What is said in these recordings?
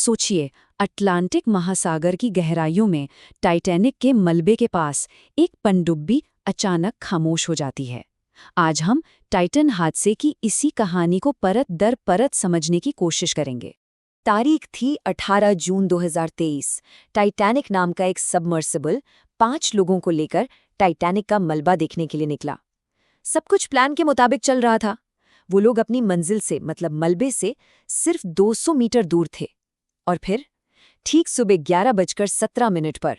सोचिए, अटलांटिक महासागर की गहराइयों में टाइटैनिक के मलबे के पास एक पनडुब्बी अचानक खामोश हो जाती है। आज हम टाइटन हादसे की इसी कहानी को परत दर परत समझने की कोशिश करेंगे। तारीख थी 18 जून 2023। टाइटैनिक नाम का एक सबमर्सिबल 5 लोगों को लेकर टाइटैनिक का मलबा देखने के लिए निकला। सब कुछ प्लान के मुताबिक चल रहा था। वो लोग अपनी मंजिल से मतलब मलबे से सिर्फ 200 मीटर दूर थे। और फिर ठीक सुबह 11:17 पर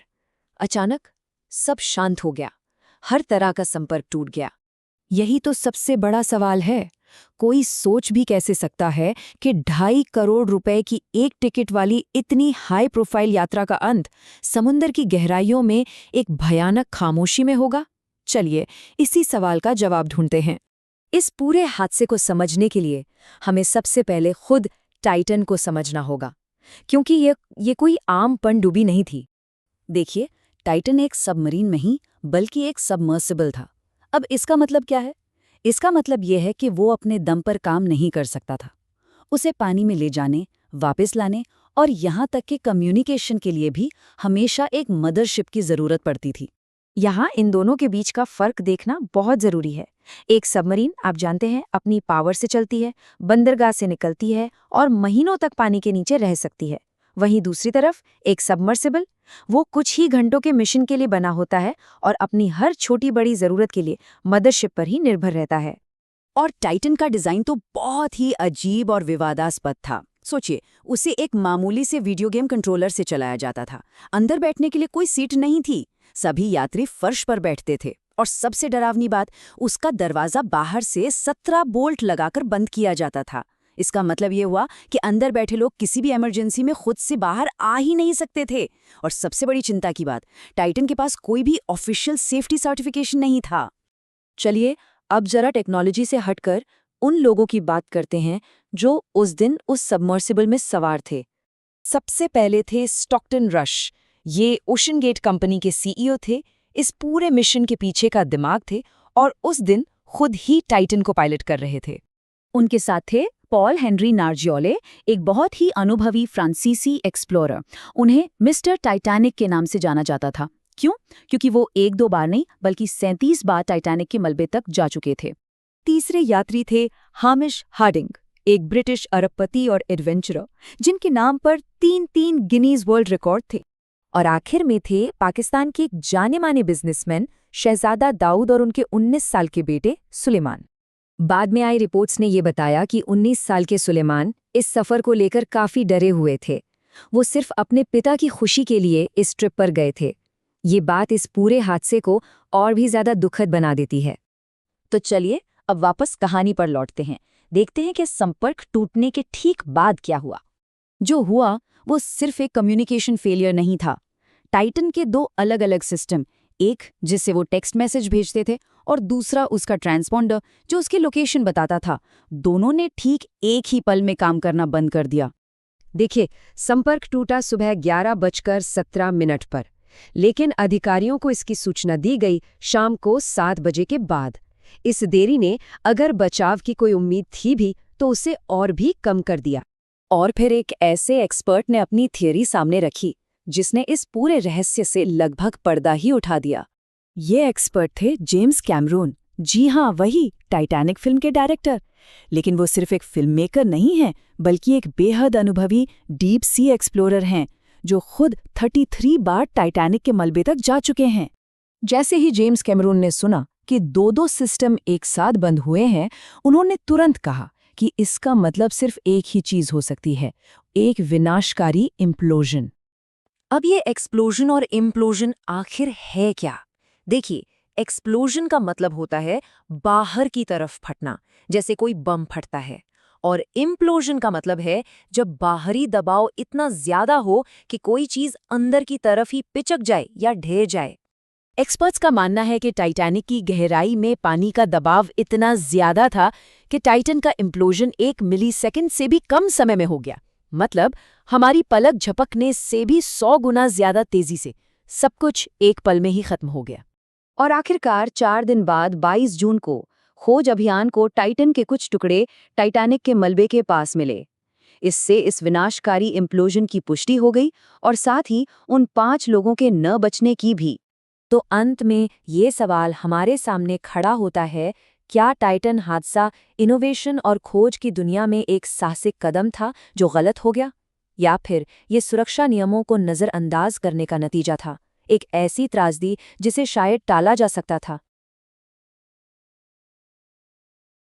अचानक सब शांत हो गया। हर तरह का संपर्क टूट गया। यही तो सबसे बड़ा सवाल है। कोई सोच भी कैसे सकता है कि 2.5 करोड़ रुपए की एक टिकट वाली इतनी हाई प्रोफाइल यात्रा का अंत समुद्र की गहराइयों में एक भयानक खामोशी में होगा? चलिए इसी सवाल का जवाब ढूंढते हैं। इस पूरे हादसे को समझने के लिए हमें सबसे पहले खुद टाइटन को समझना होगा, क्योंकि ये कोई आम पनडुब्बी नहीं थी। देखिए, टाइटन एक सबमरीन नहीं बल्कि एक सबमर्सिबल था। अब इसका मतलब क्या है? इसका मतलब यह है कि वो अपने दम पर काम नहीं कर सकता था। उसे पानी में ले जाने, वापस लाने और यहाँ तक कि कम्युनिकेशन के लिए भी हमेशा एक मदरशिप की जरूरत पड़ती थी। यहाँ इन दोनों के बीच का फर्क देखना बहुत जरूरी है। एक सबमरीन, आप जानते हैं, अपनी पावर से चलती है, बंदरगाह से निकलती है और महीनों तक पानी के नीचे रह सकती है। वहीं दूसरी तरफ एक सबमर्सिबल, वो कुछ ही घंटों के मिशन के लिए बना होता है और अपनी हर छोटी बड़ी जरूरत के लिए मदरशिप पर ही निर्भर रहता है। और टाइटन का डिजाइन तो बहुत ही अजीब और विवादास्पद था। सोचिए, उसे एक मामूली से वीडियो गेम कंट्रोलर से चलाया जाता था। अंदर बैठने के लिए कोई सीट नहीं थी। सभी यात्री फर्श पर बैठते थे और सबसे डरावनी बात, उसका दरवाजा बाहर से 17 बोल्ट लगाकर बंद किया जाता था। इसका मतलब ये हुआ कि अंदर बैठे लोग किसी भी इमरजेंसी में खुद से बाहर आ ही नहीं सकते थे। और सबसे बड़ी चिंता की बात, टाइटन के पास कोई भी ऑफिशियल सेफ्टी सर्टिफिकेशन नहीं था। चलिए अब जरा टेक्नोलॉजी से हटकर उन लोगों की बात करते हैं जो उस दिन उस सबमर्सिबल में सवार थे। सबसे पहले थे स्टॉकटन रश। ये ओशन गेट कंपनी के सीईओ थे, इस पूरे मिशन के पीछे का दिमाग थे और उस दिन खुद ही टाइटन को पायलट कर रहे थे। उनके साथ थे पॉल हेनरी नार्जियोले, एक बहुत ही अनुभवी फ्रांसीसी एक्सप्लोरर। उन्हें मिस्टर टाइटैनिक के नाम से जाना जाता था। क्यों? क्योंकि वो 1-2 बार नहीं बल्कि 37 बार टाइटैनिक के मलबे तक जा चुके थे। तीसरे यात्री थे हामिश हार्डिंग, एक ब्रिटिश अरबपति और एडवेंचरर, जिनके नाम पर 3 गिनीज वर्ल्ड रिकॉर्ड थे। और आखिर में थे पाकिस्तान के एक जाने-माने बिजनेसमैन शहजादा दाऊद और उनके 19 साल के बेटे सुलेमान। बाद में आई रिपोर्ट्स ने ये बताया कि 19 साल के सुलेमान इस सफ़र को लेकर काफ़ी डरे हुए थे। वो सिर्फ अपने पिता की खुशी के लिए इस ट्रिप पर गए थे। ये बात इस पूरे हादसे को और भी ज़्यादा दुखद बना देती है। तो चलिए अब वापस कहानी पर लौटते हैं। देखते हैं कि संपर्क टूटने के ठीक बाद क्या हुआ। जो हुआ वो सिर्फ एक कम्युनिकेशन फेलियर नहीं था। टाइटन के 2 अलग-अलग सिस्टम, एक जिससे वो टेक्स्ट मैसेज भेजते थे और दूसरा उसका ट्रांसपॉन्डर जो उसकी लोकेशन बताता था, दोनों ने ठीक एक ही पल में काम करना बंद कर दिया। देखिए, संपर्क टूटा सुबह 11:17 पर, लेकिन अधिकारियों को इसकी सूचना दी गई शाम को 7 बजे के बाद। इस देरी ने अगर बचाव की कोई उम्मीद थी भी तो उसे और भी कम कर दिया। और फिर एक ऐसे एक्सपर्ट ने अपनी थियरी सामने रखी जिसने इस पूरे रहस्य से लगभग पर्दा ही उठा दिया। ये एक्सपर्ट थे जेम्स कैमरून। जी हाँ, वही टाइटैनिक फिल्म के डायरेक्टर। लेकिन वो सिर्फ एक फिल्म मेकर नहीं हैं, बल्कि एक बेहद अनुभवी डीप सी एक्सप्लोरर हैं जो खुद 33 बार टाइटैनिक के मलबे तक जा चुके हैं। जैसे ही जेम्स कैमरून ने सुना कि 2 सिस्टम एक साथ बंद हुए हैं, उन्होंने तुरंत कहा कि इसका मतलब सिर्फ एक ही चीज हो सकती है, एक विनाशकारी इम्प्लोजन। अब ये एक्सप्लोजन और इम्प्लोजन आखिर है क्या? देखिए, एक्सप्लोजन का मतलब होता है बाहर की तरफ फटना, जैसे कोई बम फटता है। और इम्प्लोजन का मतलब है जब बाहरी दबाव इतना ज्यादा हो कि कोई चीज अंदर की तरफ ही पिचक जाए या ढह जाए। एक्सपर्ट्स का मानना है कि टाइटैनिक की गहराई में पानी का दबाव इतना ज्यादा था कि टाइटन का इम्प्लोजन 1 मिलीसेकंड से भी कम समय में हो गया। मतलब हमारी पलक झपकने से भी 100 गुना ज्यादा तेजी से सब कुछ एक पल में ही खत्म हो गया। और आखिरकार 4 दिन बाद 22 जून को खोज अभियान को टाइटन के कुछ टुकड़े टाइटैनिक के मलबे के पास मिले। इससे इस विनाशकारी इम्प्लोजन की पुष्टि हो गई और साथ ही उन 5 लोगों के न बचने की भी। तो अंत में ये सवाल हमारे सामने खड़ा होता है, क्या टाइटन हादसा इनोवेशन और खोज की दुनिया में एक साहसिक कदम था जो गलत हो गया, या फिर ये सुरक्षा नियमों को नज़रअंदाज करने का नतीजा था, एक ऐसी त्रासदी जिसे शायद टाला जा सकता था।